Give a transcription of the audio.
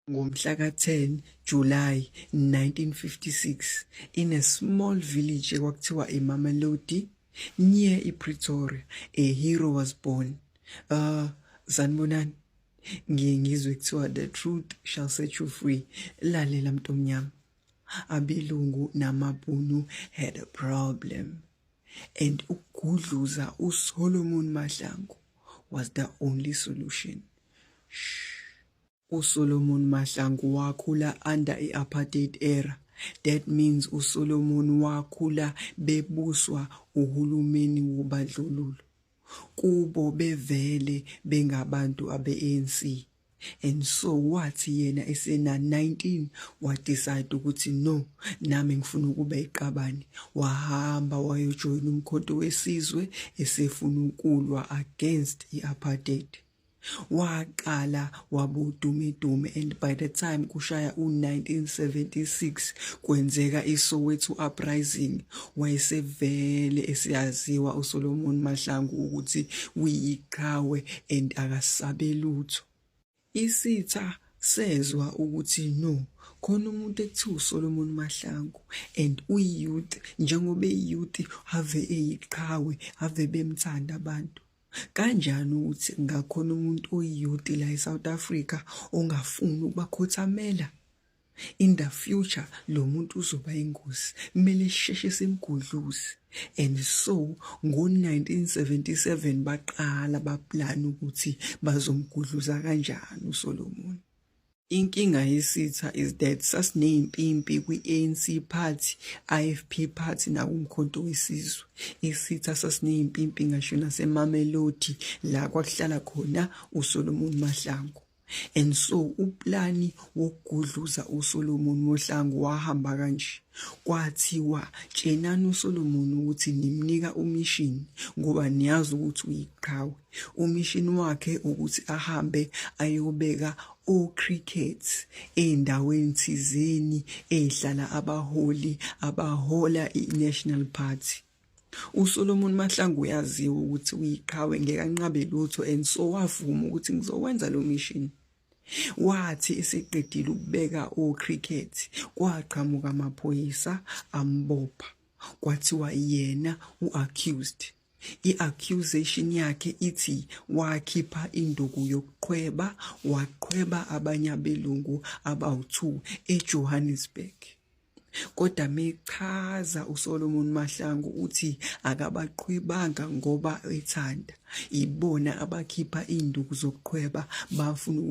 Ngomhla ka-10 July 1956 in a small village ekwakuthiwa eMamelodi near iPretoria, a hero was born. Sanibonani, ngiye ngizwe kuthiwa the truth shall set you free. Lalela mntomnyama, abelungu namabhunu had a problem, and ukugudluza uSolomon Mahlangu was the only solution. uSolomon Mahlangu wakhula under i-apartheid era. That means uSolomon wakhula bebuswa uhulumeni wobandlululo. Kubo bevele bengabantu abe-ANC. And so wathi yena esena 19 wadecide ukuthi no, nami ngifuna ukuba iqabane. Wahamba wayojoyina umkhonto wesizwe esefuna ukulwa against i-apartheid. Waqala wabudumedume, and by the time kushaya u-1976 kwenzeka iSoweto uprising, wayesevele esiyaziwa uSolomon Mahlangu ukuthi uyiqhawe and akasabe lutho. Isitha sezwa ukuthi no, khona umuntu ekuthiwa uSolomon Mahlangu and uyi-youth, njengoba eyi-youth ave eyiqhawe, ave bemthanda abantu. Kanjani ukuthi ngakhona umuntu oyi-youth la eSouth Africa ongafuni ukubakhothamela? In the future lo muntu uzoba ingozi, kumele sisheshe simgudluze. And so ngo-1977 baqala baplana ukuthi bazomgudluza kanjani uSolomon. Inkinga yesitha is that sasiney'mpimpi kwi-ANC party, IFP party nakumkhonto wesizwe. Isitha sasiney'mpimpi ngisho naseMamelodi la kwakuhlala khona uSolomon Mahlangu. And so uplani wokugudluza uSolomon Mahlangu wahamba kanje. Kwathiwa tshenani uSolomon ukuthi nimnika umishini ngoba niyazi ukuthi uyiqhawe. Umishini wakhe ukuthi ahambe ayobeka o-cricket ey'ndaweni thizeni ey'hlala abaholi abahola i-National Party. uSolomon Mahlangu uyaziwa ukuthi uyiqhawe ngeke anqabe lutho, and so wavuma ukuthi ngizowenza lo mission. Wathi eseqedile ukubeka o-cricket kwaqhamuka amaphoyisa ambopha. Kwathiwa yena u-accused. I-accusation yakhe ithi wakhipha induku yokuqhweba, waqhweba abanye abelungu abawu-2 eJohannesburg. Kodwa mechaza uSolomon Mahlangu uthi akabaqhwebanga ngoba ethanda. Ibona abakhipha induku zokuqhweba bafuna